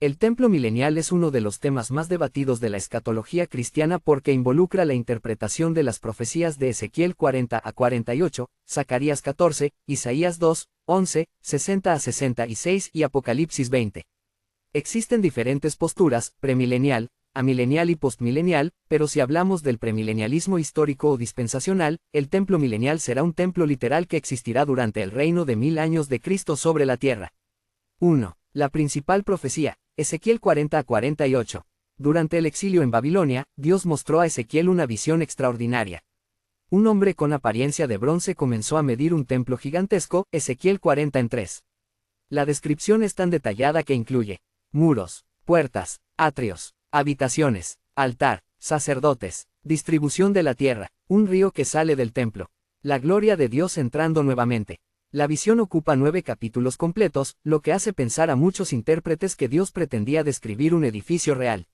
El templo milenial es uno de los temas más debatidos de la escatología cristiana porque involucra la interpretación de las profecías de Ezequiel 40 a 48, Zacarías 14, Isaías 2, 11, 60 a 66 y Apocalipsis 20. Existen diferentes posturas, premilenial, amilenial y postmilenial, pero si hablamos del premilenialismo histórico o dispensacional, el templo milenial será un templo literal que existirá durante el reino de 1000 años de Cristo sobre la tierra. 1. La principal profecía, Ezequiel 40 a 48. Durante el exilio en Babilonia, Dios mostró a Ezequiel una visión extraordinaria. Un hombre con apariencia de bronce comenzó a medir un templo gigantesco, Ezequiel 40 en 3. La descripción es tan detallada que incluye muros, puertas, atrios, habitaciones, altar, sacerdotes, distribución de la tierra, un río que sale del templo, la gloria de Dios entrando nuevamente. La visión ocupa 9 capítulos completos, lo que hace pensar a muchos intérpretes que Dios pretendía describir un edificio real.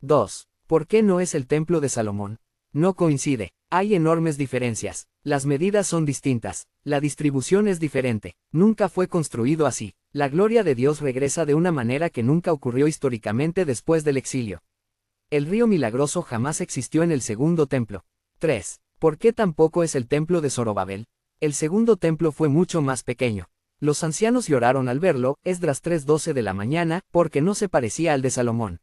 2. ¿Por qué no es el templo de Salomón? No coincide. Hay enormes diferencias. Las medidas son distintas. La distribución es diferente. Nunca fue construido así. La gloria de Dios regresa de una manera que nunca ocurrió históricamente después del exilio. El río milagroso jamás existió en el segundo templo. 3. ¿Por qué tampoco es el templo de Zorobabel? El segundo templo fue mucho más pequeño. Los ancianos lloraron al verlo, Esdras 3:12 de la mañana, porque no se parecía al de Salomón.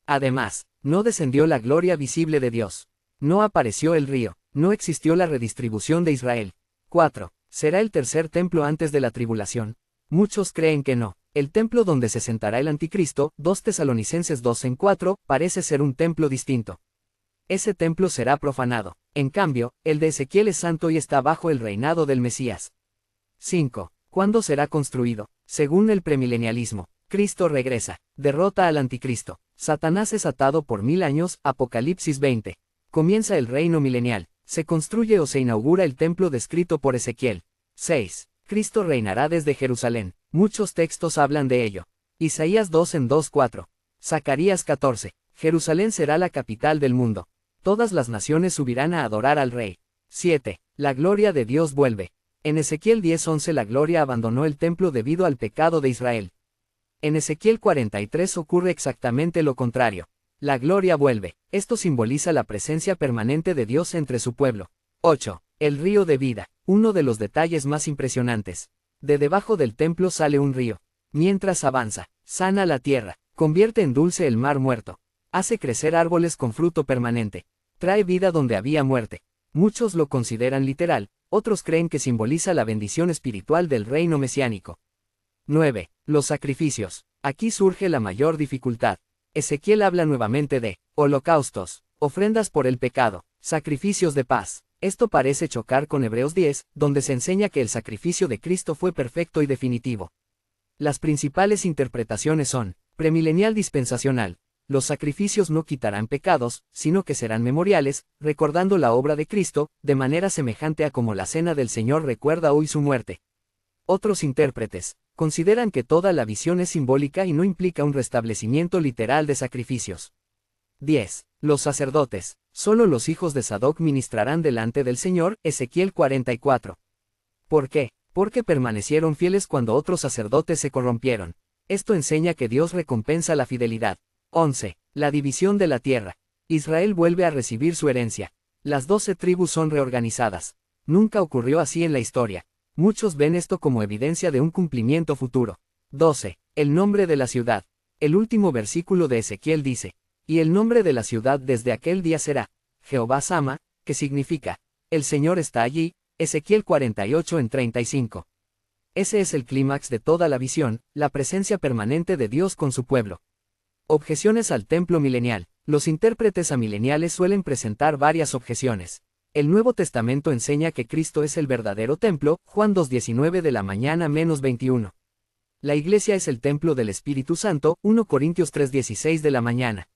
Además, no descendió la gloria visible de Dios. No apareció el río, no existió la redistribución de Israel. 4. ¿Será el tercer templo antes de la tribulación? Muchos creen que no. El templo donde se sentará el anticristo, 2 Tesalonicenses 2:4, parece ser un templo distinto. Ese templo será profanado. En cambio, el de Ezequiel es santo y está bajo el reinado del Mesías. 5. ¿Cuándo será construido? Según el premilenialismo, Cristo regresa, derrota al anticristo. Satanás es atado por 1000 años, Apocalipsis 20. Comienza el reino milenial. Se construye o se inaugura el templo descrito por Ezequiel. 6. Cristo reinará desde Jerusalén. Muchos textos hablan de ello. Isaías 2 en 2:4. Zacarías 14. Jerusalén será la capital del mundo. Todas las naciones subirán a adorar al Rey. 7. La gloria de Dios vuelve. En Ezequiel 10:11 la gloria abandonó el templo debido al pecado de Israel. En Ezequiel 43 ocurre exactamente lo contrario. La gloria vuelve. Esto simboliza la presencia permanente de Dios entre su pueblo. 8. El río de vida. Uno de los detalles más impresionantes. De debajo del templo sale un río. Mientras avanza, sana la tierra, convierte en dulce el mar muerto. Hace crecer árboles con fruto permanente. Trae vida donde había muerte. Muchos lo consideran literal, otros creen que simboliza la bendición espiritual del reino mesiánico. 9. Los sacrificios. Aquí surge la mayor dificultad. Ezequiel habla nuevamente de holocaustos, ofrendas por el pecado, sacrificios de paz. Esto parece chocar con Hebreos 10, donde se enseña que el sacrificio de Cristo fue perfecto y definitivo. Las principales interpretaciones son premilenial dispensacional. Los sacrificios no quitarán pecados, sino que serán memoriales, recordando la obra de Cristo, de manera semejante a como la cena del Señor recuerda hoy su muerte. Otros intérpretes consideran que toda la visión es simbólica y no implica un restablecimiento literal de sacrificios. 10. Los sacerdotes. Solo los hijos de Sadoc ministrarán delante del Señor, Ezequiel 44. ¿Por qué? Porque permanecieron fieles cuando otros sacerdotes se corrompieron. Esto enseña que Dios recompensa la fidelidad. 11. La división de la tierra. Israel vuelve a recibir su herencia. Las 12 tribus son reorganizadas. Nunca ocurrió así en la historia. Muchos ven esto como evidencia de un cumplimiento futuro. 12. El nombre de la ciudad. El último versículo de Ezequiel dice, y el nombre de la ciudad desde aquel día será Jehová Sama, que significa, el Señor está allí, Ezequiel 48 en 35. Ese es el clímax de toda la visión, la presencia permanente de Dios con su pueblo. Objeciones al templo milenial. Los intérpretes amileniales suelen presentar varias objeciones. El Nuevo Testamento enseña que Cristo es el verdadero templo, Juan 2:19 de la mañana menos 21. La iglesia es el templo del Espíritu Santo, 1 Corintios 3:16 de la mañana.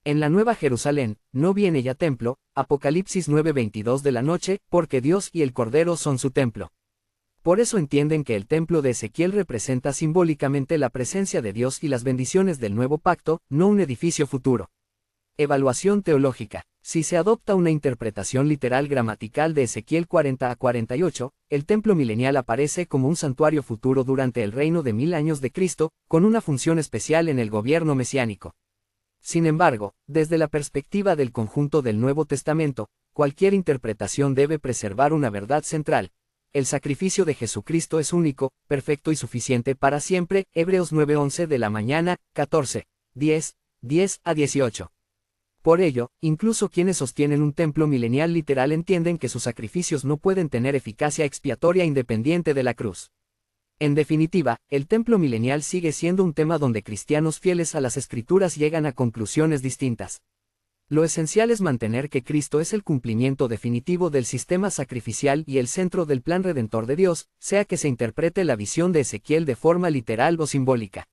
En la Nueva Jerusalén, no viene ya templo, Apocalipsis 9:22 de la noche, porque Dios y el Cordero son su templo. Por eso entienden que el templo de Ezequiel representa simbólicamente la presencia de Dios y las bendiciones del nuevo pacto, no un edificio futuro. Evaluación teológica. Si se adopta una interpretación literal gramatical de Ezequiel 40 a 48, el templo milenial aparece como un santuario futuro durante el reino de 1000 años de Cristo, con una función especial en el gobierno mesiánico. Sin embargo, desde la perspectiva del conjunto del Nuevo Testamento, cualquier interpretación debe preservar una verdad central. El sacrificio de Jesucristo es único, perfecto y suficiente para siempre. Hebreos 9:11 de la mañana, 14, 10, 10 a 18. Por ello, incluso quienes sostienen un templo milenial literal entienden que sus sacrificios no pueden tener eficacia expiatoria independiente de la cruz. En definitiva, el templo milenial sigue siendo un tema donde cristianos fieles a las Escrituras llegan a conclusiones distintas. Lo esencial es mantener que Cristo es el cumplimiento definitivo del sistema sacrificial y el centro del plan redentor de Dios, sea que se interprete la visión de Ezequiel de forma literal o simbólica.